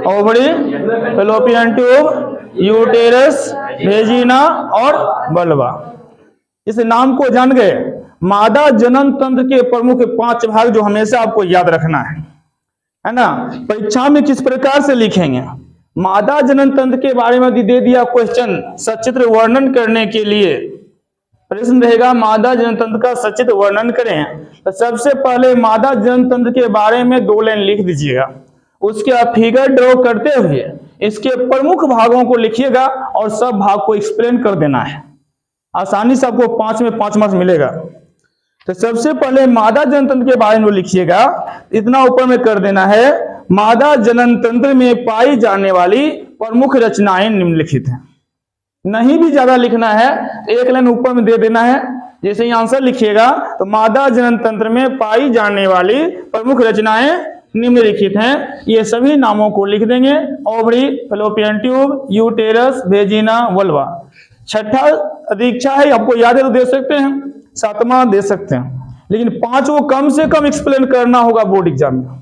Ovary, fallopian tube, uterus, vagina और vulva. इस नाम को जान गए। मादा जनन तंत्र के प्रमुख 5 भाग जो हमेशा आपको याद रखना है ना। परीक्षा में किस प्रकार से लिखेंगे? मादा जनन तंत्र के बारे में दे दिया क्वेश्चन, सचित्र वर्णन करने के लिए प्रश्न रहेगा मादा जनन तंत्र का सचित्र वर्णन करें। तो सबसे पहले मादा जनन तंत्र के बारे में 2 लाइन लिख दीजिएगा। उसके आप फिगर ड्रॉ करते हुए इसके प्रमुख भागों को लिखिएगा और सब भाग को एक्सप्लेन कर देना है। आसानी से आपको 5 में 5 मार्क्स मिलेगा। तो सबसे पहले मादा जनन तंत्र के बारे में लिखिएगा। इतना ऊपर में कर देना है, मादा जनन तंत्र में पाई जाने वाली प्रमुख रचनाएं निम्नलिखित हैं। नहीं भी ज्यादा लिखना है, 1 लाइन ऊपर में दे देना है। जैसे ही आंसर लिखिएगा तो मादा जनन तंत्र में पाई जाने वाली प्रमुख रचनाएं निम्नलिखित हैं, ये सभी नामों को लिख देंगे। Ovary, fallopian tube, uterus, vagina, vulva. छठा दीक्षा है, आपको याद है तो दे सकते हैं, 7वां दे सकते हैं, लेकिन 5 को कम से कम एक्सप्लेन करना होगा बोर्ड एग्जाम में।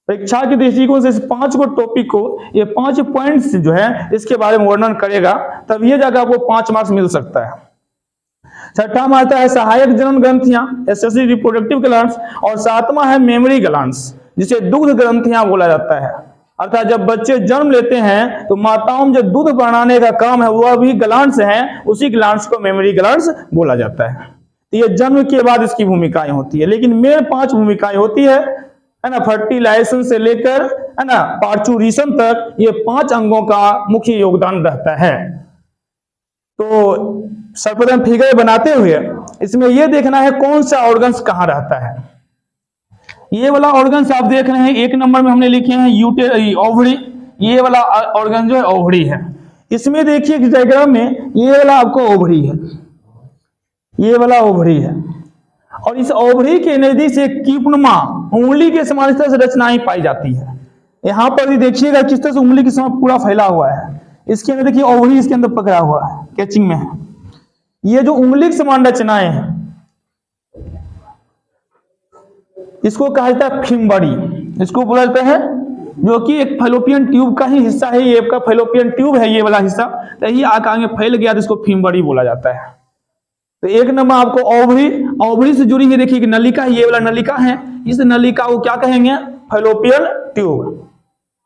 परीक्षा के दृष्टिकोण से इस 5 को टॉपिक को, ये 5 पॉइंट्स जो है इसके बारे में वर्णन करेगा, तब ये जगह आपको 5 मार्क्स मिल सकता है। छठा में आता है सहायक जनन ग्रंथियां, एसेसरी रिप्रोडक्टिव ग्लैंड्स, और 7वां है मेमोरी ग्लैंड्स, जिसे दुग्ध ग्रंथियां बोला जाता है। अर्थात जब बच्चे जन्म लेते हैं तो माताओं में जो दूध बनाने का काम है वह भी ग्लैंड्स हैं, उसी ग्लैंड्स को मेमोरी ग्लैंड्स बोला जाता है। तो ये जन्म के बाद इसकी भूमिकाएं होती है, लेकिन मेन 5 भूमिकाएं होती है ना। फर्टिलाइजेशन से लेकर है ना पार्चुरेशन तक ये 5 अंगों का मुख्य योगदान रहता है। तो सर्वप्रथम फिगर बनाते हुए इसमें यह देखना है कौन सा ऑर्गन्स कहां रहता है। ये वाला ऑर्गन्स आप देख रहे हैं 1 नंबर में हमने लिखे हैं ओवरी। ये वाला ऑर्गन जो है ओवरी है। इसमें देखिए डायग्राम में ये वाला आपको ओवरी है, ये वाला ओवरी है, और इस ओवरी के नजदीक से कीपनुमा उंगली के समान इस तरह से रचनाएं पाई जाती है। यहां पर भी देखिएगा किस तरह से उंगली के समान पूरा फैला हुआ है। इसके अंदर देखिए ओवरी इसके अंदर पकड़ा हुआ है, कैचिंग में है। ये जो उंगली के समान रचनाएं हैं इसको कहा जाता है फिम्बरी, इसको बोला जाता है, जो कि एक फैलोपियन ट्यूब का ही हिस्सा है। ये आपका फैलोपियन ट्यूब है, ये वाला हिस्सा, तो ये आगे फैल गया तो इसको फिम्बरी बोला जाता है। तो 1 नंबर आपको ओवरी, ओवरी से जुड़ी हुई देखिए कि नलिका, ये वाला नलिका है, इस नलिका को क्या कहेंगे? Fallopian tube.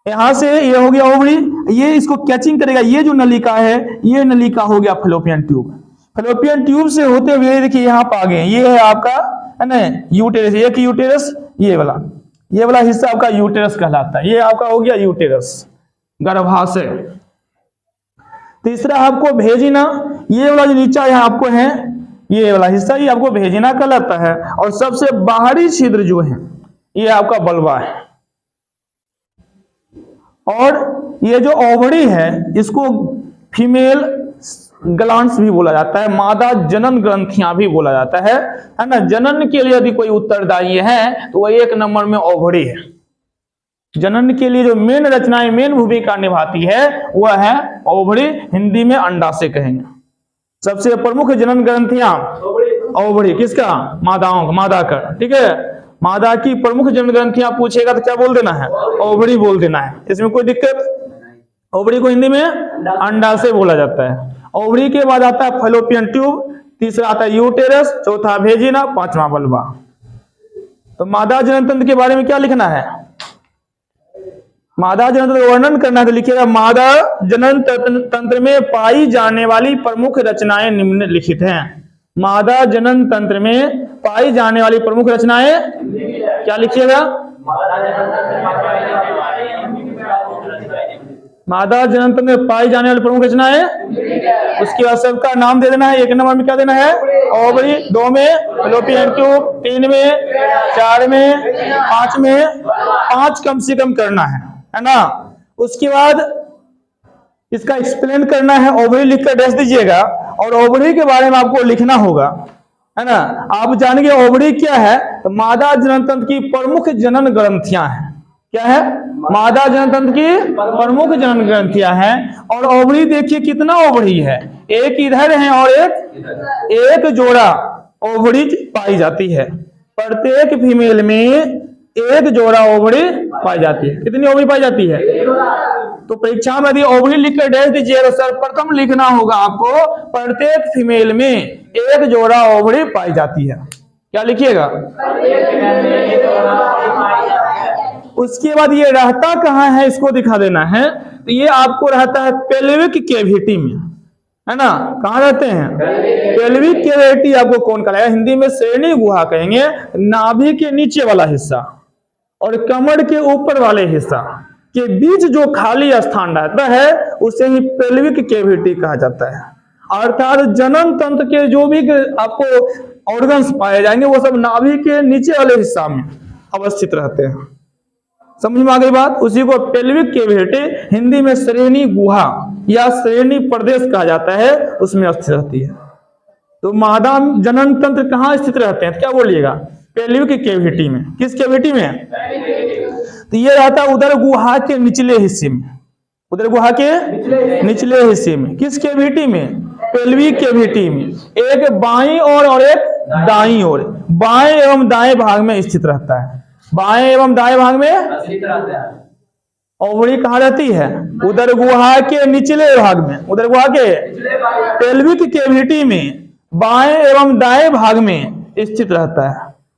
यहां से ये हो गया ओवरी, ये इसको कैचिंग करेगा, ये जो नलिका है ये नलिका हो गया फैलोपियन ट्यूब। फैलोपियन ट्यूब से होते हुए देखिए यहां पर आ गए, ये है आपका है ना यूटेरस, एक यूटेरस, ये वाला हिस्सा आपका यूटेरस कहलाता है। ये आपका हो गया यूटेरस, गर्भाशय। तीसरा आपको भेजिना, ये वाला जो नीचा यहाँ आपको है ये वाला हिस्सा, ये आपको भेजिना कहलाता है। और सबसे बाहरी छिद्र जो है ये आपका वल्वा है। और ये जो ओवरी है इसको फीमेल ग्लैंड्स भी बोला जाता है, मादा जनन ग्रंथियां भी बोला जाता है ना। जनन के लिए यदि कोई उत्तरदायी है तो वह 1 नंबर में ओवरी है। जनन के लिए जो मेन रचनाएं, मेन भूमिका निभाती है वह है ओवरी, हिंदी में अंडाशय कहेंगे। सबसे प्रमुख जनन ग्रंथियां ओवरी, किसका? मादाओं का, मादा का, ठीक है। मादा की प्रमुख जनन ग्रंथियां पूछेगा तो क्या बोल देना है? ओवरी बोल देना है, इसमें कोई दिक्कत। ओवरी को हिंदी में अंडाशय बोला जाता है। ओवरी के बाद आता है फैलोपियन ट्यूब, तीसरा आता है यूटेरस, चौथा वेजिना, 5वां वल्वा। तो मादा जनन तंत्र के बारे में क्या लिखना है? मादा जनन तंत्र वर्णन करना है तो लिखिएगा मादा जनन तंत्र में पाई जाने वाली प्रमुख रचनाएं निम्नलिखित हैं। मादा जनन तंत्र में पाई जाने वाली प्रमुख रचनाएं क्या लिखिएगा? मादा जनन तंत्र में पाई जाने वाली प्रमुख रचनाएं, उसके बाद सबका नाम दे देना है। 1 नंबर में क्या देना है? ओवरी, 2 में फैलोपियन ट्यूब, 3 में, 4 में, 5 में, 5 कम से कम करना है ना। उसके बाद इसका एक्सप्लेन करना है, ओवरी लिखकर डैश दीजिएगा। और ओवरी के बारे में आपको लिखना होगा, है ना। आप जानेंगे ओवरी क्या है, तो मादा जनन तंत्र की प्रमुख जनन ग्रंथियां हैं। क्या है? मादा जनन तंत्र की प्रमुख जनन ग्रंथियां हैं। और ओवरी देखिए कितना ओवरी है, एक इधर है और एक जोड़ा ओवरी पाई जाती है। प्रत्येक फीमेल में एक जोड़ा ओवरी पाई जाती है। कितनी ओवरी पाई जाती है? तो परीक्षा में यदि ओवरी लिख कर डैश दीजिए तो सर्वप्रथम लिखना होगा आपको प्रत्येक फीमेल में एक जोड़ा ओवरी पाई जाती है। क्या लिखिएगा? उसके बाद ये रहता कहाँ है इसको दिखा देना है। तो ये आपको रहता है पेल्विक कैविटी में, है ना। कहाँ रहते हैं? पेल्विक कैविटी आपको कौन कराएगा? हिंदी में श्रेणी गुहा कहेंगे। नाभि के नीचे वाला हिस्सा और कमर के ऊपर वाले हिस्सा के बीच जो खाली स्थान रहता है उसे ही पेल्विक कैविटी कहा जाता है। अर्थात जनन तंत्र के जो भी आपको ऑर्गन्स पाए जाएंगे वो सब नाभि के नीचे वाले हिस्सा में अवस्थित रहते हैं। समझ में आ गई बात? उसी को पेल्विक कैविटी हिंदी में श्रेणी गुहा या श्रेणी प्रदेश कहा जाता है, उसमें स्थित रहती है। तो मादा जनन तंत्र कहाँ स्थित रहते हैं? क्या बोलिएगा? पेल्विक कैविटी में। किस कैविटी में? तो ये रहता है उदर गुहा के निचले हिस्से में। उदर गुहा के निचले हिस्से में। किस कैविटी में? पेल्विक कैविटी में। एक बाईं ओर और एक दाईं ओर, बाएं एवं दाएं भाग में स्थित रहता है। बाएं एवं दाएं भाग में ओवरी कहाँ रहती है? उदर गुहा के निचले भाग में। उदर गुहा के पेल्विक कैविटी में बाएं एवं दाएं भाग में स्थित रहता है।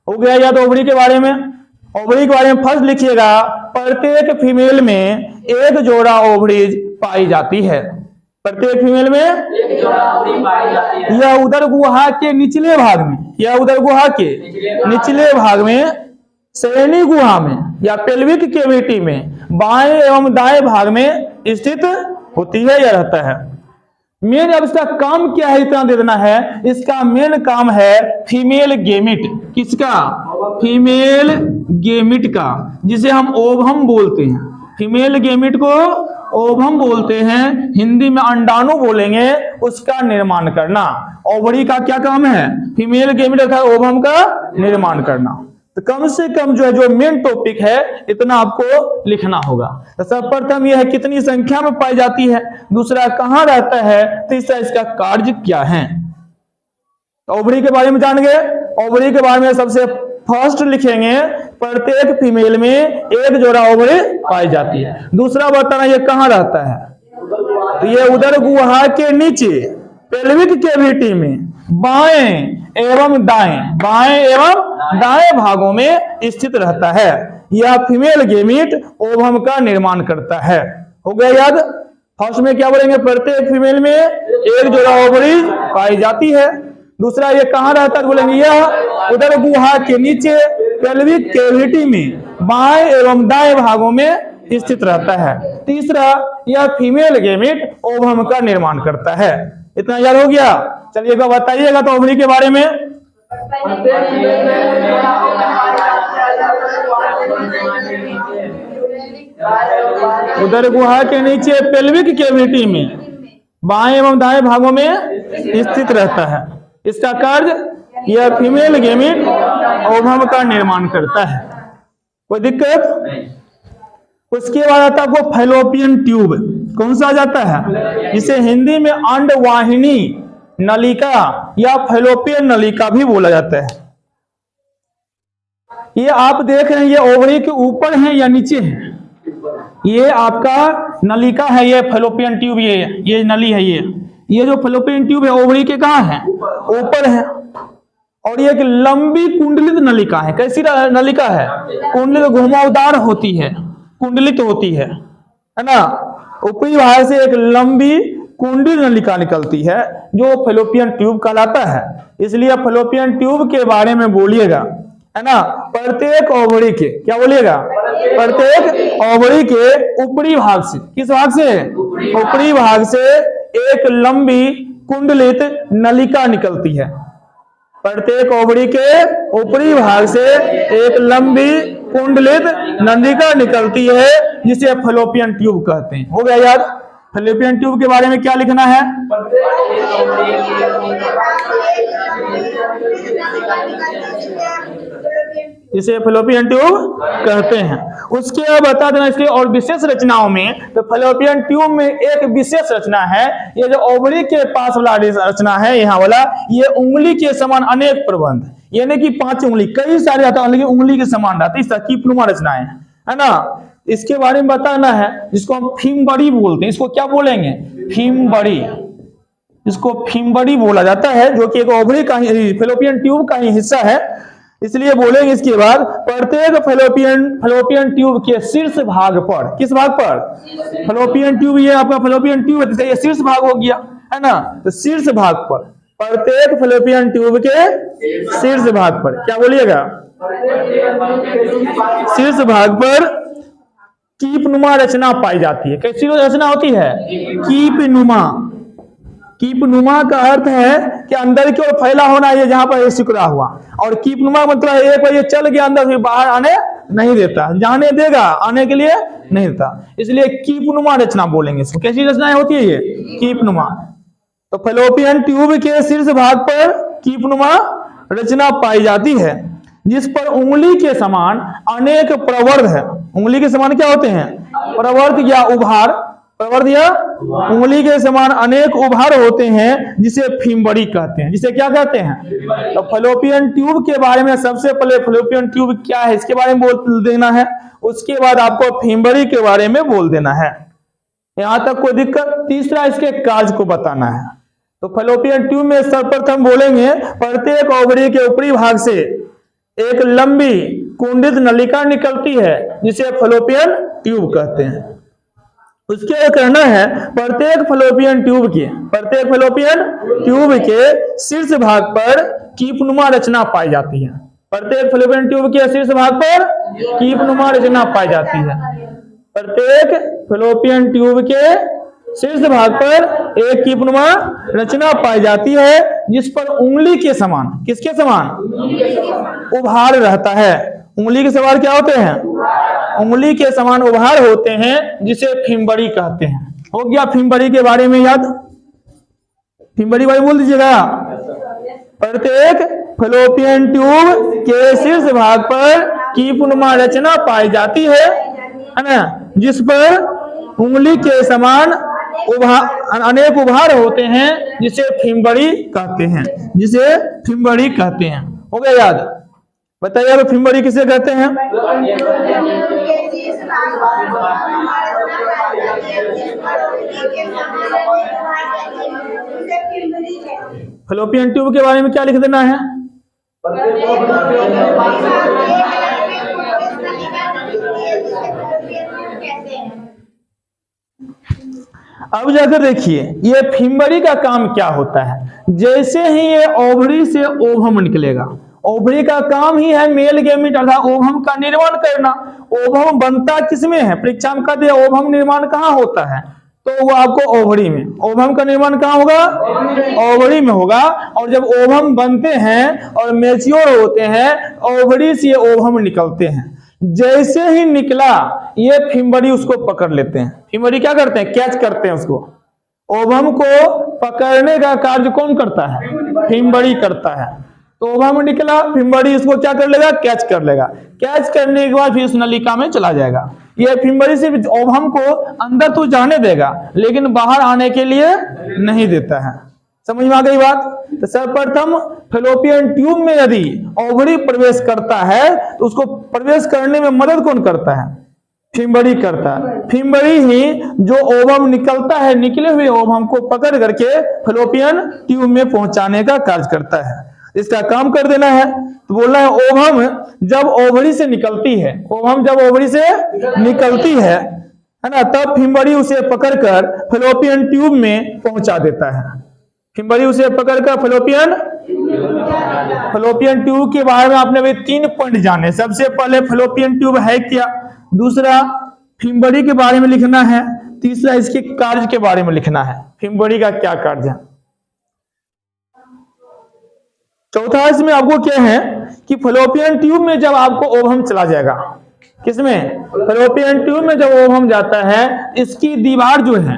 हो गया याद ओवरी के बारे में? ओवरी के बारे में फर्स्ट लिखिएगा, प्रत्येक फीमेल में एक जोड़ा ओवरीज पाई जाती है। प्रत्येक फीमेल में एक जोड़ा ओवरी पाई जाती है। यह उदर गुहा के निचले भाग में, यह उदर गुहा के निचले भाग में श्रेणी गुहा में या पेल्विक कैविटी में बाएं एवं दाएं भाग में स्थित होती है या रहता है। मेन अब इसका काम क्या है इतना दे देना है। इसका मेन काम है फीमेल गेमिट। किसका? फीमेल गेमिट का, जिसे हम ओवम बोलते हैं। फीमेल गेमिट को ओवम बोलते हैं, हिंदी में अंडाणु बोलेंगे, उसका निर्माण करना। ओवरी का क्या काम है? फीमेल गेमिट अर्थात ओवम का निर्माण करना। तो कम से कम जो है जो मेन टॉपिक है इतना आपको लिखना होगा। तो सर्वप्रथम यह है कितनी संख्या में पाई जाती है, दूसरा कहाँ रहता है, तीसरा इसका कार्य क्या है। ओवरी के बारे में जान गए। ओवरी के बारे में सबसे फर्स्ट लिखेंगे प्रत्येक फीमेल में एक जोड़ा ओवरी पाई जाती है। दूसरा बताना ये कहाँ रहता है? तो ये उदर गुहा के नीचे पेल्विक कैविटी में बाएं एवं दाएं भागों में स्थित रहता है। यह फीमेल गेमिट ओवम का निर्माण करता है। हो गया याद? फर्स्ट में क्या बोलेंगे? प्रत्येक फीमेल में एक जोड़ा ओवरी पाई जाती है। दूसरा ये कहाँ रहता है? बोलेंगे यह उदर गुहा के नीचे पेल्विक कैविटी में बाएं एवं दाएं भागों में स्थित रहता है। तीसरा यह फीमेल गेमिट ओवम का निर्माण करता है। इतना याद हो गया? चलिए बताइएगा तो ओवरी के बारे में। उदर गुहा के नीचे पेल्विक कैविटी में बाएं एवं दाएं भागों में स्थित रहता है। इसका कार्य यह फीमेल गेमिट ओवम का निर्माण करता है। कोई दिक्कत? उसके बाद आता है वो फैलोपियन ट्यूब। कौन सा आ जाता है? जिसे हिंदी में अंडवाहिनी नलिका या फैलोपियन नलिका भी बोला जाता है। ये आप देख रहे हैं, ये ओवरी के ऊपर है या नीचे है? ये आपका नलिका है, ये फैलोपियन ट्यूब, ये नली है। ये जो फैलोपियन ट्यूब है ओवरी के कहाँ है? ऊपर है। और ये एक लंबी कुंडलित नलिका है। कैसी नलिका है? कुंडलित, घुमावदार होती है, कुंडलित होती है ना। ऊपरी भाग से एक लंबी कुंडली नलिका निकलती है जो फैलोपियन ट्यूब कहलाता है। इसलिए फैलोपियन ट्यूब के बारे में बोलिएगा, है ना। प्रत्येक ओवरी के, क्या बोलिएगा? प्रत्येक ओवरी के ऊपरी भाग से, किस भाग से? ऊपरी भाग से एक लंबी कुंडलित नलिका निकलती है। प्रत्येक ओवरी के ऊपरी भाग से एक लंबी कुंडलित नलिका निकलती है जिसे फैलोपियन ट्यूब कहते हैं। हो गया याद? फैलोपियन ट्यूब के बारे में क्या लिखना है? इसे फैलोपियन ट्यूब कहते हैं। उसके बाद बता देना इसके और विशेष रचनाओं में, तो फैलोपियन ट्यूब में एक विशेष रचना है, ये जो ओवरी के पास वाला रचना है यहाँ वाला, ये उंगली के समान अनेक प्रबंध, यानी कि 5 उंगली, कई सारे आता है लेकिन उंगली के समान रहता है, इस तरह कीपनुमा रचनाएं है ना। इसके बारे में बताना है, जिसको हम फिमबड़ी बोलते हैं। इसको क्या बोलेंगे? फिमबड़ी। इसको फिमबड़ी बोला जाता है, जो कि एक ओवरी का फैलोपियन ट्यूब का ही हिस्सा है, इसलिए बोलेंगे। इसके बाद प्रत्येक फैलोपियन ट्यूब के शीर्ष भाग पर, किस भाग पर? फैलोपियन ट्यूब, ये आपका फैलोपियन ट्यूब है, ये शीर्ष भाग हो गया है ना। तो शीर्ष भाग पर, प्रत्येक फैलोपियन ट्यूब के शीर्ष भाग पर, क्या बोलिएगा? शीर्ष भाग पर कीपनुमा रचना पाई जाती है। कैसी रचना होती है? कीपनुमा। कीपनुमा का अर्थ है कि अंदर की ओर फैला होना, ये जहां पर सिकुड़ा हुआ, और कीपनुमा मतलब एक बार ये चल गया अंदर, फिर बाहर आने नहीं देता, जाने देगा, आने के लिए नहीं देता, इसलिए कीपनुमा रचना बोलेंगे इसको। कैसी रचनाएं होती है ये? कीपनुमा। तो फैलोपियन ट्यूब के शीर्ष भाग पर कीपनुमा रचना पाई जाती है, जिस पर उंगली के समान अनेक प्रवर्ध है। उंगली के समान क्या होते हैं? प्रवर्ध या उभार, प्रवर्ध या उंगली के समान अनेक उभार होते हैं, जिसे फिमबड़ी कहते हैं। जिसे क्या कहते हैं? तो फैलोपियन ट्यूब के बारे में सबसे पहले फैलोपियन ट्यूब क्या है इसके बारे में बोल देना है, उसके बाद आपको फिमबड़ी के बारे में बोल देना है। यहां तक कोई दिक्कत? तीसरा इसके कार्य को बताना है। तो फैलोपियन ट्यूब में सर्वप्रथम बोलेंगे, प्रत्येक ओवरी के ऊपरी भाग से एक लंबी कुंडित नलिका निकलती है, जिसे फैलोपियन ट्यूब कहते हैं। उसके करना है, प्रत्येक फैलोपियन ट्यूब के शीर्ष भाग पर कीपनुमा रचना पाई जाती है। प्रत्येक फैलोपियन ट्यूब के शीर्ष भाग पर कीपनुमा रचना पाई जाती है। प्रत्येक फैलोपियन ट्यूब के शीर्ष भाग पर एक कीपनुमा रचना पाई जाती है, जिस पर उंगली के समान, किसके समान? उभार रहता है। उंगली के समान क्या होते हैं? उंगली के समान उभार होते हैं, जिसे फिमबड़ी कहते हैं। हो गया फिमबड़ी के बारे में याद? फिमबड़ी बारे बोल दीजिएगा। प्रत्येक फैलोपियन ट्यूब के शीर्ष भाग पर कीपनुमा रचना पाई जाती है ना, जिस पर उंगली के समान अनेक उभार होते हैं, जिसे फिमबड़ी कहते हैं, जिसे फिमबड़ी कहते हैं। हो गया याद? बताइए अब फिमबड़ी किसे कहते हैं? फैलोपियन ट्यूब के बारे में क्या लिख देना है? अब जाकर देखिए ये फिमबड़ी का काम क्या होता है। जैसे ही ये ओवरी से ओवम निकलेगा, ओवरी का काम ही है मेल गैमीट अर्थात ओवम का निर्माण करना। ओवम बनता किसमें है? परीक्षा में कहते हैं ओवम निर्माण कहाँ होता है, तो वो आपको ओवरी में। ओवम का निर्माण कहाँ होगा? ओवरी में होगा। और जब ओवम बनते हैं और मैच्योर होते हैं, ओवरी से ओवम निकलते हैं। जैसे ही निकला ये फिमबड़ी उसको पकड़ लेते हैं। फिमबड़ी क्या करते हैं? कैच करते हैं उसको। ओवम को पकड़ने का कार्य कौन करता है? फिमबड़ी करता है। तो ओवम निकला, फिमबड़ी इसको क्या कर लेगा? कैच कर लेगा। कैच करने के बाद फिर उस नलिका में चला जाएगा। ये फिमबड़ी सिर्फ ओवम को अंदर तो जाने देगा, लेकिन बाहर आने के लिए नहीं देता है। समझ में आ गई बात? तो सर्वप्रथम फैलोपियन ट्यूब में यदि ओवरी प्रवेश करता है, तो उसको प्रवेश करने में मदद कौन करता है? फिमबड़ी करता है। फिमबड़ी ही जो ओवम निकलता है, निकले हुए ओवम को पकड़ करके फैलोपियन ट्यूब में पहुंचाने का कार्य करता है। इसका काम कर देना है। तो बोलना है ओवम जब ओवरी से निकलती है, ओवम जब ओवरी से निकलती है ना, तब फिमबड़ी उसे पकड़कर फैलोपियन ट्यूब में पहुंचा देता है। फिमबड़ी उसे पकड़कर फैलोपियन ट्यूब के बारे में आपने भी 3 पॉइंट जाने। सबसे पहले फैलोपियन ट्यूब है क्या, दूसरा फिमबड़ी के बारे में लिखना है, तीसरा इसके कार्य के बारे में लिखना है। फिमबड़ी का क्या कार्य है। चौथा इसमें आपको क्या है कि फैलोपियन ट्यूब में जब आपको ओवम चला जाएगा, किसमें? फैलोपियन ट्यूब में जब ओवम जाता है, इसकी दीवार जो है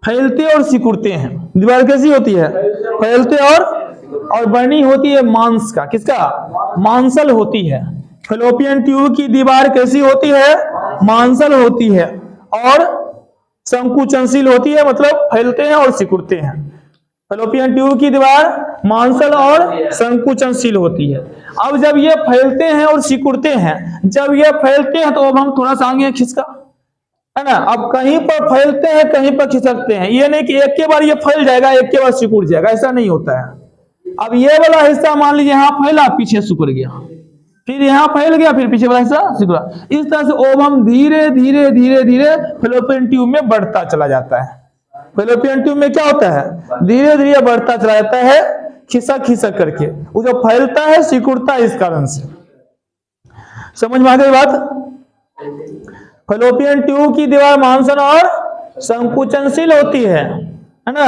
फैलते और सिकुड़ते हैं। दीवार कैसी होती है? फैलते और बनी होती है मांस का। किसका? मांसल होती है। फैलोपियन ट्यूब की दीवार कैसी होती है? मांसल होती है, और संकुचनशील होती है, मतलब फैलते हैं और सिकुड़ते हैं। फैलोपियन ट्यूब की दीवार मांसल और संकुचनशील होती है। अब जब ये फैलते हैं और सिकुड़ते हैं, जब ये फैलते हैं तो अब हम थोड़ा सा आगे खिसका, है ना। अब कहीं पर फैलते हैं, कहीं पर खिसकते हैं। ये नहीं कि एक के बार ये फैल जाएगा, एक के बार सिकुड़ जाएगा, ऐसा नहीं होता है। अब ये वाला हिस्सा मान लीजिए यहाँ फैला, पीछे सिकुड़ गया, फिर यहाँ फैल गया, फिर पीछे वाला हिस्सा सिकुड़ा। इस तरह से ओवम धीरे धीरे धीरे धीरे फैलोपियन ट्यूब में बढ़ता चला जाता है। फैलोपियन ट्यूब में क्या होता है, धीरे धीरे बढ़ता चला जाता है, खिसक खिसक करके। वो जो फैलता है, सिकुड़ता है, इस कारण से। समझ में आ गई बात। फैलोपियन ट्यूब की दीवार मांसल और संकुचनशील होती है ना,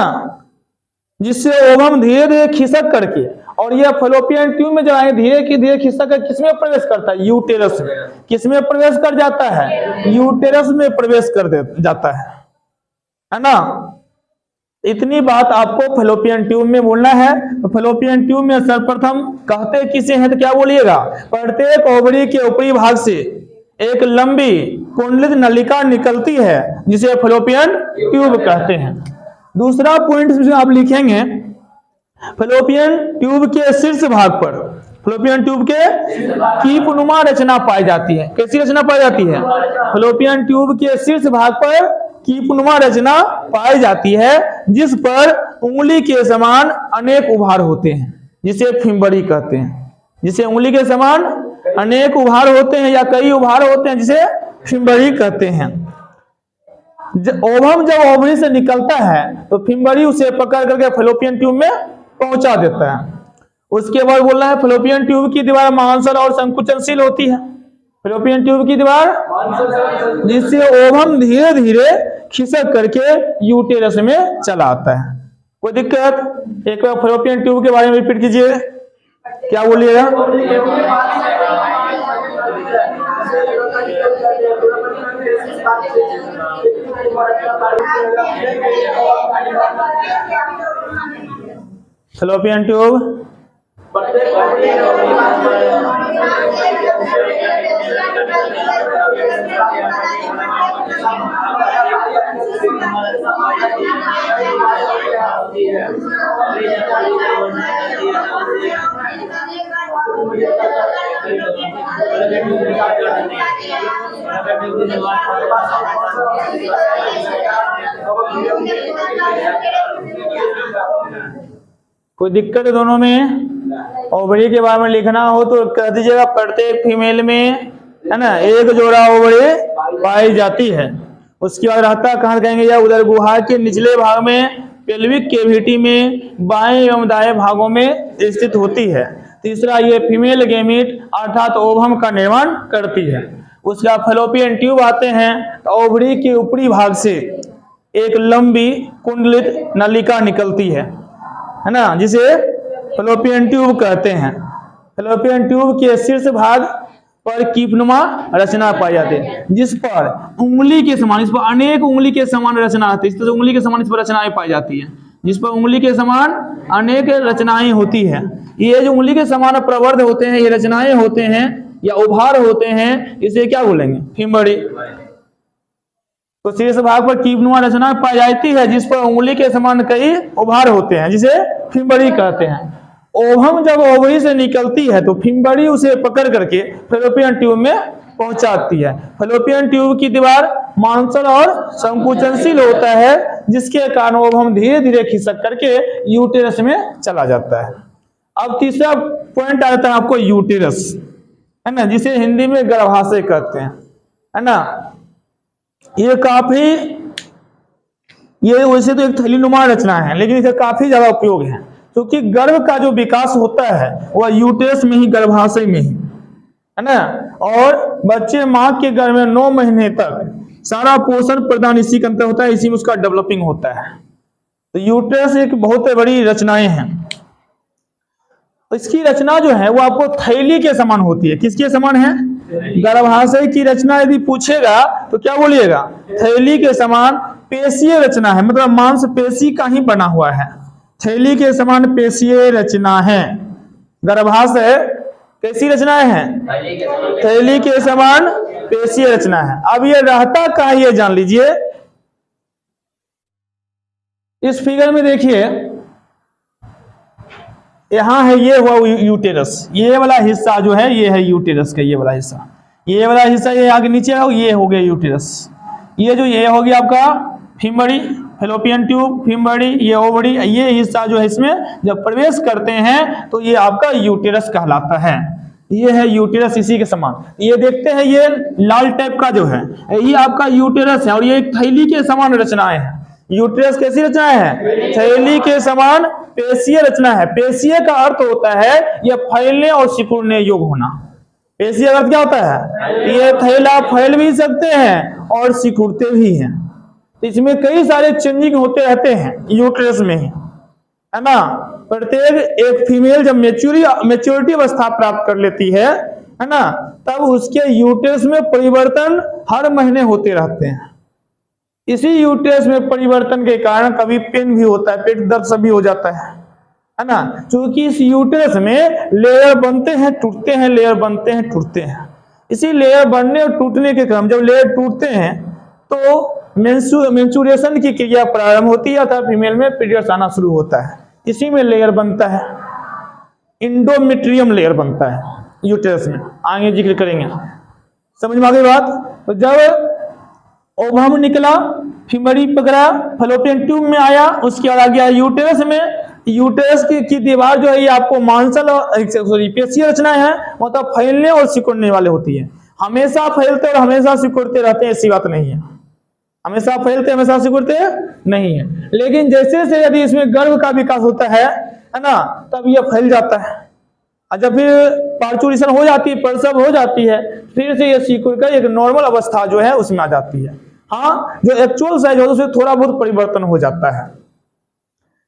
जिससे ओवम धीरे धीरे खिसक करके, और यह फैलोपियन ट्यूब में जो है धीरे धीरे खिसक कर किसमें प्रवेश करता है, यूटेरस में। किसमें प्रवेश कर जाता है, यूटेरस में प्रवेश कर जाता है ना। इतनी बात आपको फैलोपियन ट्यूब में बोलना है। तो फैलोपियन ट्यूब में सर्वप्रथम कहते किसे हैं, तो क्या बोलिएगा, प्रत्येक ओवरी के ऊपरी भाग से एक लंबी कुंडलित नलिका निकलती है, जिसे फैलोपियन ट्यूब कहते हैं। दूसरा पॉइंट आप लिखेंगे, फैलोपियन ट्यूब के शीर्ष भाग पर, फैलोपियन ट्यूब के कीपनुमा रचना पाई जाती है। कैसी रचना पाई जाती है, फैलोपियन ट्यूब के शीर्ष भाग पर कीपनुमा रचना पाई जाती है, जिस पर उंगली के समान अनेक उभार होते हैं, जिसे फिम्बरी कहते हैं। जिसे उंगली के समान अनेक उभार होते हैं या कई उभार होते हैं, जिसे फिम्बरी कहते हैं। ओवम जब ओवरी से निकलता है तो फिम्बरी उसे पकड़ करके फैलोपियन ट्यूब में पहुंचा देता है। उसके बाद बोल रहा है फैलोपियन ट्यूब की दीवार मांसल और संकुचनशील होती है। फैलोपियन ट्यूब की दीवार, जिससे ओवम धीरे धीरे खिसक करके यूटेरस में चला आता है। कोई दिक्कत? एक बार फैलोपियन ट्यूब के बारे में रिपीट कीजिए, क्या बोलिएगा? फैलोपियन ट्यूब कोई दिक्कत है दोनों में? ओवरी के बारे में लिखना हो तो कह दीजिएगा प्रत्येक फीमेल में, है ना, एक जोड़ा ओवरी पाई जाती है। उसके बाद रहता कहाँ कहेंगे, या उधर गुहा के निचले भाग में, पेल्विक कैविटी में, बाएं एवं दाएं भागों में स्थित होती है। तीसरा, ये फीमेल गेमीट अर्थात ओवम का निर्माण करती है। उसका फैलोपियन ट्यूब आते हैं तो ओवरी के ऊपरी भाग से एक लंबी कुंडलित नलिका निकलती है ना, जिसे फैलोपियन ट्यूब कहते हैं। फैलोपियन ट्यूब के शीर्ष भाग पर कीपनुमा रचना पाई जाती है, जिस पर उंगली के समान, इस पर अनेक उंगली के समान रचना आती है। इस तरह से उंगली के समान इस पर रचनाएं पाई जाती है, जिस पर उंगली के समान अनेक रचनाएं होती है। ये जो उंगली के समान प्रवर्ध होते हैं, ये रचनाएं होते हैं या उभार होते हैं, इसे क्या बोलेंगे, फिम्बरी। तो शीर्ष भाग पर कीपनुमा रचना पाई जाती है, जिस पर उंगली के समान कई उभार होते हैं, जिसे फिम्बरी कहते हैं। ओवम जब ओवरी से निकलती है तो फिम्बरी उसे पकड़ करके फैलोपियन ट्यूब में पहुंचाती है। फैलोपियन ट्यूब की दीवार मांसल और संकुचनशील होता है, जिसके कारण ओवम धीरे धीरे खिसक करके यूटेरस में चला जाता है। अब तीसरा पॉइंट आता है आपको यूटेरस, है ना, जिसे हिंदी में गर्भाशय कहते हैं, है ना। ये काफी, ये वैसे तो एक थैलीनुमा रचना है, लेकिन इसका काफी ज्यादा उपयोग है, क्योंकि गर्भ का जो विकास होता है वह यूटेरस में ही, गर्भाशय में ही, है ना। और बच्चे मां के गर्भ में 9 महीने तक सारा पोषण प्रदान इसी के अंतर होता है, इसी में उसका डेवलपिंग होता है। तो यूटेरस एक बहुत बड़ी रचनाएं हैं। इसकी रचना जो है वो आपको थैली के समान होती है। किसके समान है? गर्भाशय की रचना यदि पूछेगा तो क्या बोलिएगा, थैली के समान पेशीय रचना है, मतलब मांस पेशी का ही बना हुआ है। थैली के समान पेशीय रचना है। गर्भाशय कैसी रचनाएं हैं? थैली के समान पेशीय रचना है। अब ये रहता कहाँ, ये जान लीजिए। इस फिगर में देखिए, यहाँ है ये हुआ यूटेरस, ये वाला हिस्सा जो है ये है यूटेरस का ये वाला हिस्सा, ये वाला हिस्सा ये आगे नीचे हो, ये हो गया यूटेरस। ये जो ये हो गया आपका फीमरी, फैलोपियन ट्यूब, फीमरी, ये ओवरी, ये हिस्सा जो है इसमें जब प्रवेश करते हैं तो ये आपका यूटेरस कहलाता है। ये है यूटेरस इसी के समान। ये देखते हैं ये लाल टाइप का जो है ये आपका यूटेरस है और ये एक थैली के समान रचनाएं हैं। यूटेरस कैसी रचनाएं हैं? थैली के समान पेशीय रचना है। पेशीय का अर्थ होता है यह फैलने और सिकुड़ने योग्य होना। पेशीय अर्थ क्या होता है? ये थैला फैल भी सकते हैं और सिकुड़ते भी हैं। इसमें कई सारे चेंजिंग होते रहते हैं यूटेरस में, है ना। प्रत्येक एक फीमेल जब मेच्योरिटी अवस्था प्राप्त कर लेती है ना, तब उसके यूटेरस में परिवर्तन हर महीने होते रहते हैं। इसी यूटेरस में परिवर्तन के कारण कभी पेन भी होता है, पेट दर्द सभी हो जाता है ना। क्योंकि इस यूटेरस में लेयर बनते हैं टूटते हैं, लेयर बनते हैं टूटते हैं। इसी लेयर बनने और टूटने के क्रम जब लेयर टूटते हैं तो मेंस्ट्रुएशन की क्रिया प्रारंभ होती है अर्थात फीमेल में पीरियड्स आना शुरू होता है। इसी में लेयर बनता है, इंडोमेट्रियम लेयर बनता है यूटेरस में, आगे जिक्र करेंगे। समझ में आ गई बात? तो जब ओवम निकला, फीमरी पकड़ा, फैलोपियन ट्यूब में आया, उसके बाद आ गया यूटेरस में। यूटेरस की दीवार जो है ये आपको मांसल पेशीय रचना है, मतलब फैलने और सिकुड़ने वाले होती है। हमेशा फैलते और हमेशा सिकुड़ते रहते हैं ऐसी बात नहीं है। हमेशा फैलते हमेशा सिकुड़ते नहीं है, लेकिन जैसे जैसे यदि इसमें गर्भ का विकास होता है ना, तब यह फैल जाता है। और जब फिर पार्चुरेशन हो जाती है, प्रसव हो जाती है, फिर से यह सिकुड़ कर एक नॉर्मल अवस्था जो है उसमें आ जाती है। हाँ, जो एक्चुअल साइज होता है उसमें थोड़ा बहुत परिवर्तन हो जाता है।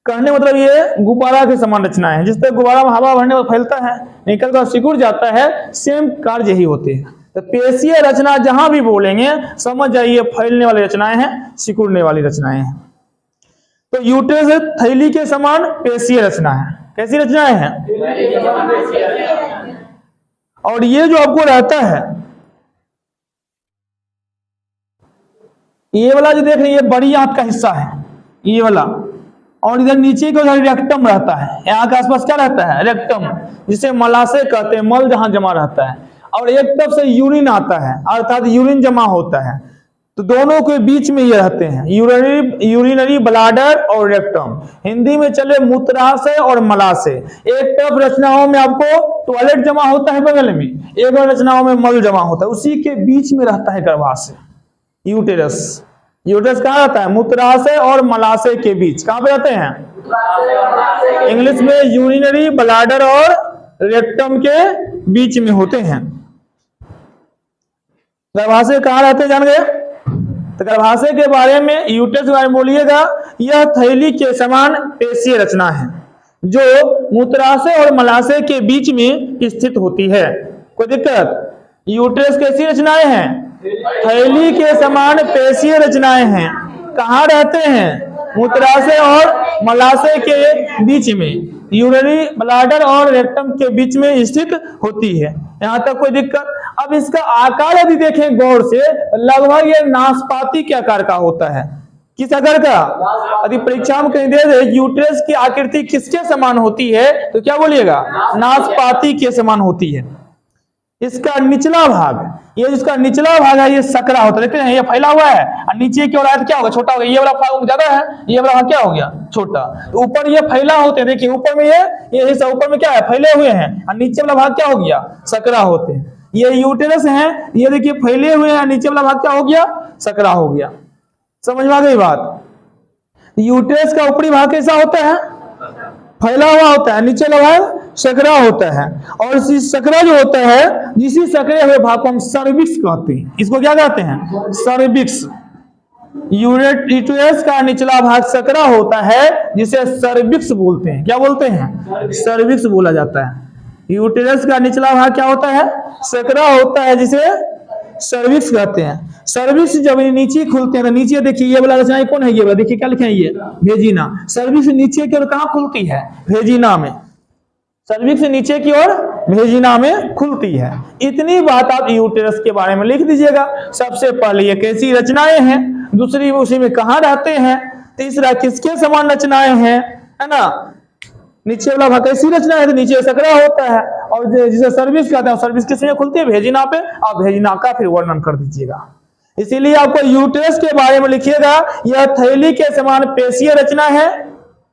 कहने मतलब ये गुब्बारा के समान रचना है। जिस तरह गुब्बारा में हवा भरने पर फैलता है, निकल कर सिकुड़ जाता है, सेम कार्य यही होते हैं। तो पेशीय रचना जहां भी बोलेंगे समझ जाइए फैलने वाली रचनाएं हैं, सिकुड़ने वाली रचनाएं हैं। तो यूटेरस थैली के समान पेशीय रचना है। कैसी रचनाएं हैं? और ये जो आपको रहता है, ये वाला जो देख रहे हैं ये बड़ी आंत का हिस्सा है ये वाला, और इधर नीचे को रेक्टम रहता है। यहाँ के आसपास क्या रहता है? रेक्टम, जिसे मलाशय कहते हैं, मल जहां जमा रहता है। और एक तरफ से यूरिन आता है अर्थात यूरिन जमा होता है, तो दोनों के बीच में ये रहते हैं यूरिनरी ब्लाडर और रेक्टम। हिंदी में चले मूत्राशय और मलाशय। एक तरफ रचनाओं में आपको टॉयलेट जमा होता है बगल में, एक और रचनाओं में मल जमा होता है, उसी के बीच में रहता है गर्भाशय यूटेरस। यूटेरस कहाँ रहता है? मूत्राशय और मलाशय के बीच। कहाँ पे रहते हैं? इंग्लिश में यूरिनरी ब्लाडर और रेक्टम के बीच में होते हैं। गर्भाशय कहाँ रहते हैं जान गए? तो गर्भाशय के बारे में, यूटेरस के बारे में बोलिएगा, यह थैली के समान पेशीय रचना है जो मूत्राशय और मलाशय के बीच में स्थित होती है। कोई दिक्कत? यूटेरस कैसी रचनाएं हैं? थैली के समान पेशीय रचनाएं हैं। कहाँ रहते हैं? मूत्राशय और मलाशय के बीच में, यूरिनरी ब्लाडर और रेक्टम के बीच में स्थित होती है। यहाँ तक कोई दिक्कत? अब इसका आकार यदि देखें गौर से, लगभग ये नाशपाती के आकार का होता है। किस आकार का? यदि परीक्षा में कहीं दे दे यूटेरस की आकृति किसके समान होती है तो क्या बोलिएगा? नाशपाती के समान होती है। इसका निचला भाग, ये जिसका निचला भाग है ये सकरा होता है, देखते हैं ये फैला हुआ है और नीचे की ओर आया तो क्या होगा? छोटा हो गया। ये वाला भाग ज्यादा है, ये वाला भाग क्या हो गया? छोटा। तो ऊपर ये फैला होते हैं, देखिए ऊपर में ये हिस्सा ऊपर में क्या है? फैले हुए हैं, और नीचे वाला भाग क्या हो गया? सकरा होते हैं। ये यूटेरस है, ये देखिए फैले हुए हैं, नीचे वाला भाग क्या हो गया? सकरा हो गया। समझ में आ गई बात? यूटेरस का ऊपरी भाग कैसा होता है? फैला हुआ होता है, नीचे वाला भाग सकरा होता है। और सकरा जो होता है, जिसी सकरे हुए भाग को हम सर्विक्स कहते हैं। इसको क्या कहते हैं? सर्विक्स। यूटेरस का निचला भाग सकरा होता है जिसे सर्विक्स बोलते हैं। क्या बोलते हैं? सर्विक्स बोला जाता है। यूटेरस का निचला भाग क्या होता है? सकरा होता है जिसे सर्विक्स कहते हैं। सर्विक्स जब नीचे खुलते हैं तो नीचे देखिए ये वाला रचना कौन है? ये वाला देखिए क्या लिखे हैं? ये वेजिना। सर्विक्स नीचे की ओर कहाँ खुलती है? वेजिना में। सर्विक्स नीचे की ओर वेजिना में खुलती है। इतनी बात आप यूटेरस के बारे में लिख दीजिएगा। सबसे पहले ये कैसी रचनाएं हैं, दूसरी उसी में कहाँ रहते हैं, तीसरा किसके समान रचनाएं हैं, है ना। नीचे वाला भाग कैसी रचना है, तो नीचे सकरा होता है, और जिसे सर्विस कहते हैं सर्विस किसमें खुलती है, भेजिना पे। आप भेजिना का फिर वर्णन कर दीजिएगा। इसीलिए आपको यूट्रस के बारे में लिखिएगा, यह थैली के समान पेशीय रचना है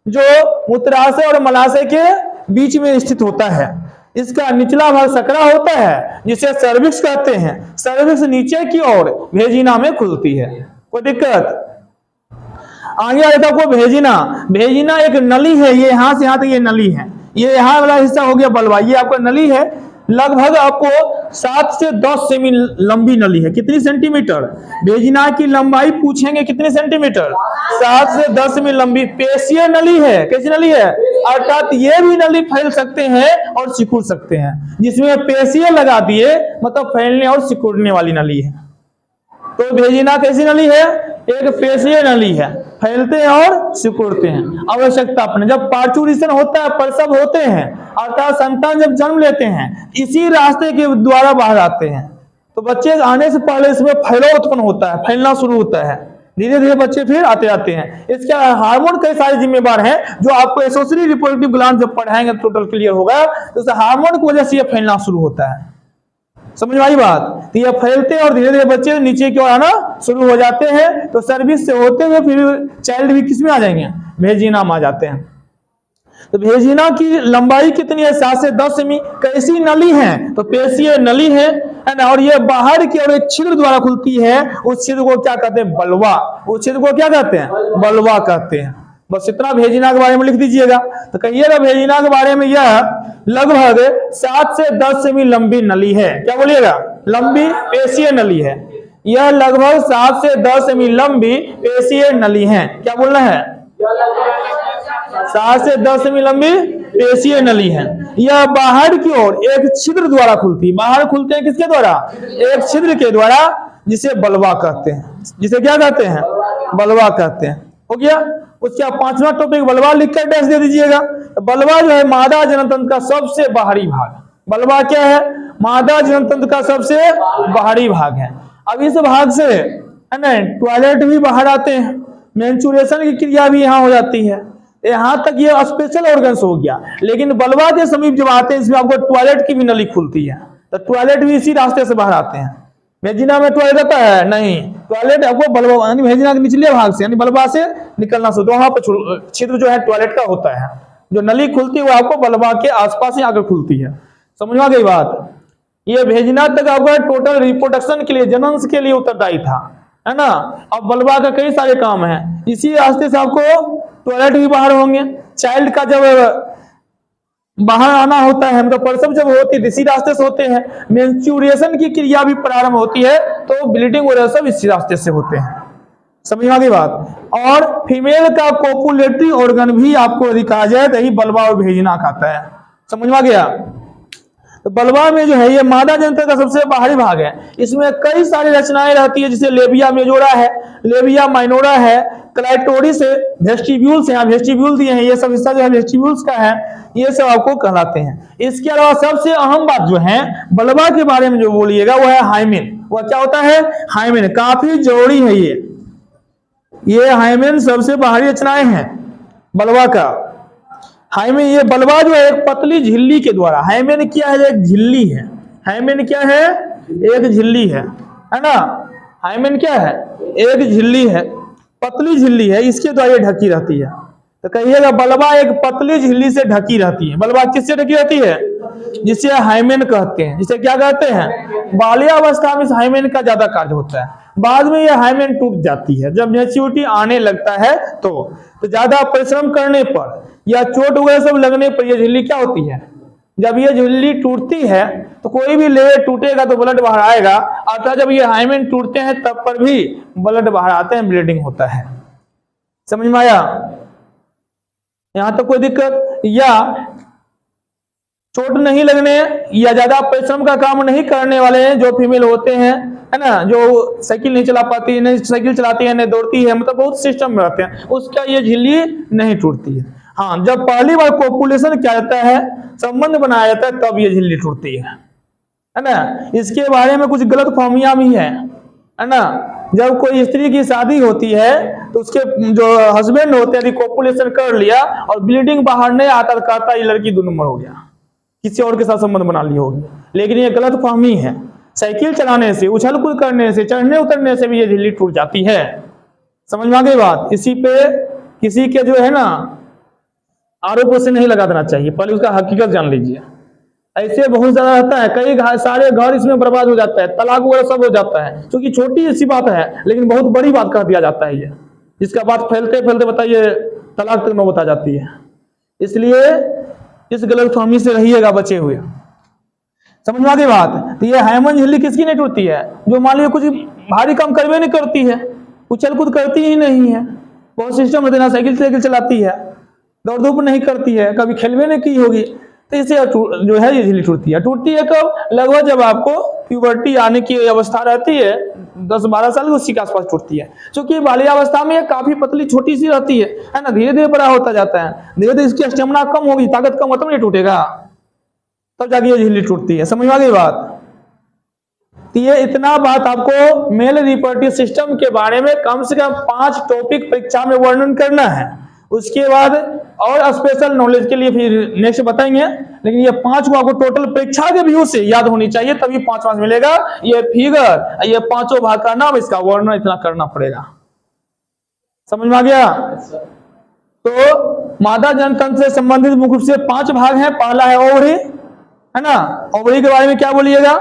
जो मूत्राशय और मलाशय के बीच में स्थित होता है। इसका निचला भाग सकरा होता है जिसे सर्विक्स कहते हैं। सर्विक्स नीचे की ओर भेजिना में खुलती है। कोई दिक्कत? आगे आ जाता है भेजिना। भेजिना एक नली है, ये यहां से यहां तक ये नली है, ये यहां वाला हिस्सा हो गया बलवा, ये आपका नली है। लगभग आपको 7 से 10 सेमी लंबी नली है। कितनी सेंटीमीटर? भेजिना की लंबाई पूछेंगे कितने सेंटीमीटर? 7 से 10 सेमी लंबी पेशीय नली है। कैसी नली है? अर्थात ये भी नली फैल सकते हैं और सिकुड़ सकते हैं। जिसमें पेशीय लगा दिए मतलब फैलने और सिकुड़ने वाली नली है। तो भेजिना कैसी नली है? एक पेशीय नली है, फैलते हैं और सिकुड़ते हैं। आवश्यकता अपने जब पार्चुरेशन होता है, प्रसव होते हैं, अर्थात संतान जब जन्म लेते हैं, इसी रास्ते के द्वारा बाहर आते हैं। तो बच्चे आने से पहले इसमें फैलाव उत्पन्न होता है, फैलना शुरू होता है, धीरे धीरे बच्चे फिर आते आते हैं। इसके हार्मोन कई सारे जिम्मेवार हैं जो आपको एसोसिएटरी रिप्रोडक्टिव ग्लैंड जब पढ़ाएंगे टोटल क्लियर होगा। तो इस हार्मोन की वजह से यह फैलना शुरू होता है। समझ में आई बात? तो ये फैलते हैं और धीरे धीरे बच्चे नीचे की ओर आना शुरू हो जाते हैं। तो सर्विस से होते हुए फिर चाइल्ड भी किसमें आ जाएंगे? भेजिना में आ जाते हैं। तो भेजिना की लंबाई कितनी है? 7 से 10 सेमी। कैसी नली है? तो पेशीय नली है ना। और ये बाहर की ओर एक छिद्र द्वारा खुलती है। उस छिद्र को क्या कहते हैं? बलवा। उस छिद्र को क्या कहते हैं? बलवा कहते हैं। बस इतना भेजिना के बारे में लिख दीजिएगा। तो कहिएगा भेजिना के बारे में, यह लगभग 7 से 10 सेमी लंबी नली है। क्या बोलिएगा? लंबी पेशीय नली है। यह लगभग 7 से 10 सेमी लंबी पेशीय नली है। क्या बोलना है? 7 से 10 सेमी लंबी पेशीय नली है। यह बाहर की ओर एक छिद्र द्वारा खुलती है। बाहर खुलते हैं किसके द्वारा? एक छिद्र के द्वारा, जिसे बलवा कहते हैं। जिसे क्या कहते हैं? बलवा कहते हैं। हो गया। उसका 5वां टॉपिक बलवा लिखकर डैश दे दीजिएगा। बलवा जो है मादा जननतंत्र का सबसे बाहरी भाग। बलवा क्या है? मादा जननतंत्र का सबसे बाहरी भाग है। अब इस भाग से है ना टॉयलेट भी बाहर आते हैं, मेंस्ट्रुएशन की क्रिया भी यहाँ हो जाती है। यहाँ तक ये स्पेशल ऑर्गन्स हो गया। लेकिन बलवा के समीप जब आते हैं इसमें आपको टॉयलेट की भी नली खुलती है। तो टॉयलेट भी इसी रास्ते से बाहर आते हैं। भेजिना में टॉयलेट रहता है? नहीं, टॉयलेट आपको बलवा यानी भेजिना के निचले भाग से यानी बलवा से निकलना शुरू, वहां पर छिद्र जो है टॉयलेट का होता है। जो नली खुलती है वो आपको बलवा के आसपास ही आकर खुलती है। समझ में आ गई बात? ये भेजिना तक आपका टोटल रिप्रोडक्शन के लिए, जनन के लिए उत्तरदायी था, है ना। अब बलवा का कई सारे काम है। इसी रास्ते से आपको टॉयलेट भी बाहर होंगे। चाइल्ड का जब बाहर आना होता है, मतलब प्रसव जब होती है इसी रास्ते से होते हैं। मेंस्ट्रुएशन की क्रिया भी प्रारंभ होती है तो ब्लीडिंग वगैरह सब इसी रास्ते से होते हैं। समझ में आ गई बात? और फीमेल का कोपुलेटरी ऑर्गन भी आपको दिखा जाए तो यही बलवा और भेजिना खाता है। समझ में आ गया? तो बलवा में जो है ये मादा जननतंत्र का सबसे बाहरी भाग है। इसमें कई सारी रचनाएं रहती है, जैसे लेबिया मेजोरा है, लेबिया माइनोरा है, क्लाइटोरिस है, वेस्टिब्यूल्स है, वेस्टिब्यूल दिए हैं, ये सब हिस्सा जो है वेस्टिब्यूल्स का है। ये सब आपको कहलाते हैं। इसके अलावा सबसे अहम बात जो है बलवा के बारे में जो बोलिएगा वो है हाइमेन। वह क्या होता है? हाइमेन। काफी जरूरी है ये हाइमेन सबसे बाहरी रचनाएं हैं बलवा का। हाइमेन, ये बलवा जो है एक पतली झिल्ली के द्वारा, हाइमेन क्या है? एक झिल्ली है। हाइमेन क्या है? एक झिल्ली है ना। हाइमेन क्या है? एक झिल्ली है, पतली झिल्ली है, इसके द्वारा ये ढकी रहती है। तो कहिएगा बलवा एक पतली झिल्ली से ढकी रहती है। बलवा किससे ढकी रहती है? जिसे हाइमेन कहते हैं। जिसे क्या कहते हैं? बाल्यावस्था में इस हाइमेन का ज्यादा कार्य होता है। बाद में यह हाइमेन टूट जाती है जब मैच्योरिटी आने लगता है। तो ज्यादा परिश्रम करने पर या चोट वगैरह सब लगने पर यह झिल्ली क्या होती है? जब ये झिल्ली टूटती है तो कोई भी लेयर टूटेगा तो ब्लड बाहर आएगा। अर्थात जब ये हाइमेन टूटते हैं तब पर भी ब्लड बाहर आते हैं, ब्लीडिंग होता है। समझ में आया? यहां तक कोई दिक्कत? या चोट नहीं लगने या ज्यादा परिश्रम का काम नहीं करने वाले हैं जो फीमेल होते हैं, है ना, जो साइकिल नहीं चला पाती, नहीं साइकिल चलाती है, नहीं दौड़ती है, मतलब बहुत सिस्टम में रहते हैं, उसका ये झिल्ली नहीं टूटती है। हाँ, जब पहली बार कोपुलेशन किया जाता है, संबंध बनाया जाता है, तब ये झिल्ली टूटती है ना। इसके बारे में कुछ गलत फहमियां भी है। है ना। जब कोई स्त्री की शादी होती है तो उसके जो हस्बैंड होते हैं, यदि कोपुलेशन कर लिया और ब्लीडिंग बाहर नहीं आता तो कहता ये लड़की 2 नंबर हो गया, किसी और के साथ संबंध बना ली होगी। लेकिन ये गलत फहमी है। साइकिल चलाने से, उछल कूद करने से, चढ़ने उतरने से भी ये झिल्ली टूट जाती है। समझ में आ गई बात। इसी पे किसी के जो है ना आरोप से नहीं लगा देना चाहिए, पहले उसका हकीकत जान लीजिए। ऐसे बहुत ज्यादा रहता है, कई सारे घर इसमें बर्बाद हो जाता है, तलाक वगैरह सब हो जाता है, क्योंकि छोटी सी बात है लेकिन बहुत बड़ी बात कर दिया जाता है ये, जिसका बात फैलते फैलते बताइए तलाक तक नौबत आ जाती है। इसलिए इस गलतफहमी से रहिएगा बचे हुए। समझ में आ गई बात। तो ये हाइमन झिल्ली किसकी नहीं टूटती है? जो मान लीजिए कुछ भारी काम करवे नहीं करती है, उछल कूद करती ही नहीं है, बहुत सिस्टम रहते ना, साइकिल चलाती है, दौड़ धूप नहीं करती है, कभी खेलवे नहीं की होगी, तो इसे जो है ये झिल्ली टूटती है। टूटती है कब? लगभग जब आपको प्यूबर्टी आने की अवस्था रहती है 10-12 साल, उसी के आसपास टूटती है। क्योंकि बाल्यावस्था में काफी पतली छोटी सी रहती है ना, धीरे धीरे बड़ा होता जाता है, धीरे धीरे इसकी स्टेमिना कम होगी, ताकत कम होता नहीं टूटेगा, तब जाके ये झिल्ली टूटती है। समझ में आ गई बात। तो ये इतना बात आपको मेल रिप्रोडक्टिव सिस्टम के बारे में कम से कम 5 टॉपिक परीक्षा में वर्णन करना है। उसके बाद और स्पेशल नॉलेज के लिए फिर नेक्स्ट बताएंगे, लेकिन ये 5 को आपको टोटल परीक्षा के व्यू से याद होनी चाहिए, तभी 5 मार्क्स मिलेगा। ये फिगर, ये 5 भाग का नाम, इसका वर्णन इतना करना पड़ेगा। समझ में आ गया। तो मादा जनतंत्र से संबंधित मुख्य रूप से 5 भाग हैं। पहला है ओवरी, है ना। ओवरी के बारे में क्या बोलिएगा?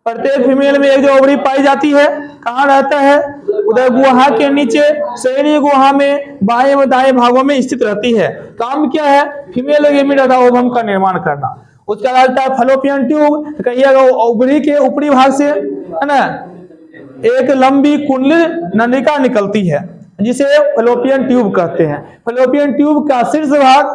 प्रत्येक फीमेल में एक जो ओवरी पाई जाती है, कहाँ रहता है? उधर गुहा के नीचे शरीर गुहा में बाएं व दाएं भागों में स्थित रहती है। काम क्या है? फीमेल गेमीट अथवा ओवम का निर्माण करना। उसका रहता है फलोपियन ट्यूब, कहिएगा ओवरी के ऊपरी भाग से, है ना, एक लंबी कुंडली नलिका निकलती है जिसे फलोपियन ट्यूब कहते हैं। फलोपियन ट्यूब का शीर्ष भाग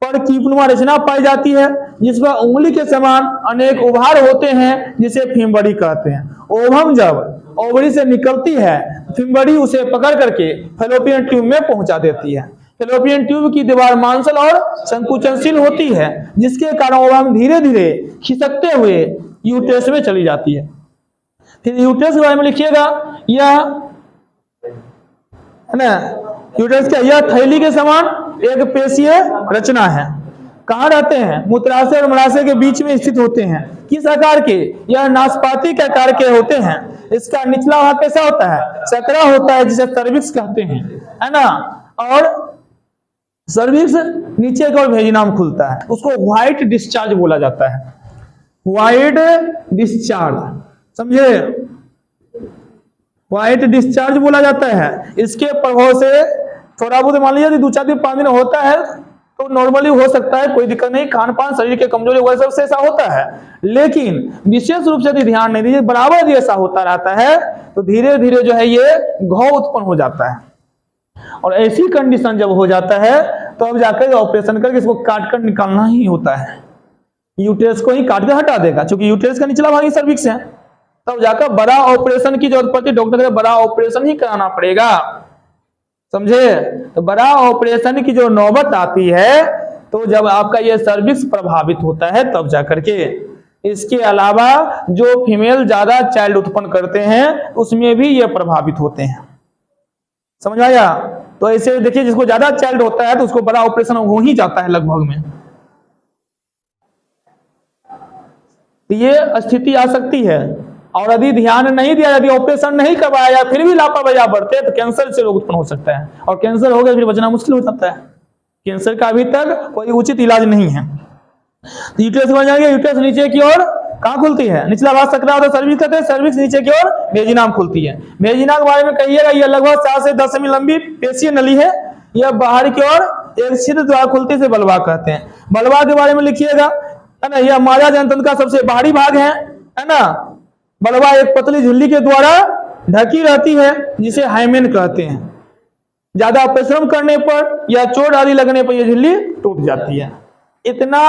पर कीपनुमा रचना पाई जाती है, जिसमें उंगली के समान अनेक उभार होते हैं, जिसे फिम्बड़ी कहते हैं। ओवम जब ओवरी से निकलती है, फिम्बड़ी उसे पकड़ करके फलोपियन ट्यूब में पहुंचा देती है। फलोपियन ट्यूब की दीवार मांसल और संकुचनशील होती है, जिसके कारण ओवम धीरे धीरे खिसकते हुए यूट्रस में चली जाती है। फिर यूट्रस के बारे में लिखिएगा, यह है ना, यूट्रस क्या? यह थैली के समान एक पेशीय रचना है। कहाँ रहते हैं? मूत्राशय और मलाशय के बीच में स्थित होते हैं। किस आकार के? यह नाशपाती के आकार के होते हैं। इसका निचला भाग कैसा होता है? सकरा होता है, जिसे सर्विक्स कहते हैं, है ना। और सर्विक्स नीचे की ओर वेजिनाम खुलता है, उसको व्हाइट डिस्चार्ज बोला जाता है। व्हाइट डिस्चार्ज, समझे? व्हाइट डिस्चार्ज बोला जाता है। इसके प्रभाव से थोड़ा बहुत मान लीजिए 2-4 दिन 5 दिन होता है तो नॉर्मली हो सकता है, कोई दिक्कत नहीं, खान पान शरीर के कमजोरी वगैरह सबसे ऐसा होता है। लेकिन विशेष रूप से यदि ध्यान नहीं दीजिए, बराबर यदि ऐसा होता रहता है तो धीरे धीरे जो है ये घाव उत्पन्न हो जाता है। और ऐसी कंडीशन जब हो जाता है तो अब जाकर ऑपरेशन करके इसको काट कर निकालना ही होता है। यूट्रस को ही काट कर हटा देगा, क्योंकि यूट्रस का निचला भाग ही सर्विक्स है। तब जाकर बड़ा ऑपरेशन की जरूरत पड़ती है, डॉक्टर का बड़ा ऑपरेशन ही कराना पड़ेगा, समझे। तो बड़ा ऑपरेशन की जो नौबत आती है तो जब आपका ये सर्विक्स प्रभावित होता है तब जाकर के। इसके अलावा जो फीमेल ज्यादा चाइल्ड उत्पन्न करते हैं उसमें भी ये प्रभावित होते हैं। समझ आया। तो ऐसे देखिए, जिसको ज्यादा चाइल्ड होता है तो उसको बड़ा ऑपरेशन हो ही जाता है लगभग में। ये स्थिति आ सकती है। और यदि ध्यान नहीं दिया, यदि ऑपरेशन नहीं करवाया, फिर भी लापरवाही बरते तो कैंसर से रोग उत्पन्न हो सकता है, और कैंसर हो गया फिर बचना मुश्किल हो जाता है। कैंसर का अभी तक कोई उचित इलाज नहीं है। यूट्रस बन जाएंगे, यूट्रस नीचे की ओर कहाँ खुलती है? निचला भाग सकरा होता है, सर्विक्स कहते हैं। सर्विक्स नीचे की ओर वेजिनाम खुलती है। वेजिना के बारे में कहिएगा, यह लगभग 7 से 10 सेमी लंबी पेशीय नली है। यह बाहर की ओर एक छिद्र द्वारा खुलती से बलवा कहते हैं। बलवा के बारे में लिखिएगा, है ना। यह मादा जनतंत्र का सबसे बाहरी भाग है ना। बलवा एक पतली झिल्ली के द्वारा ढकी रहती है, जिसे हाइमेन कहते हैं। ज्यादा परिश्रम करने पर या चोट आदि लगने पर यह झिल्ली टूट जाती है। इतना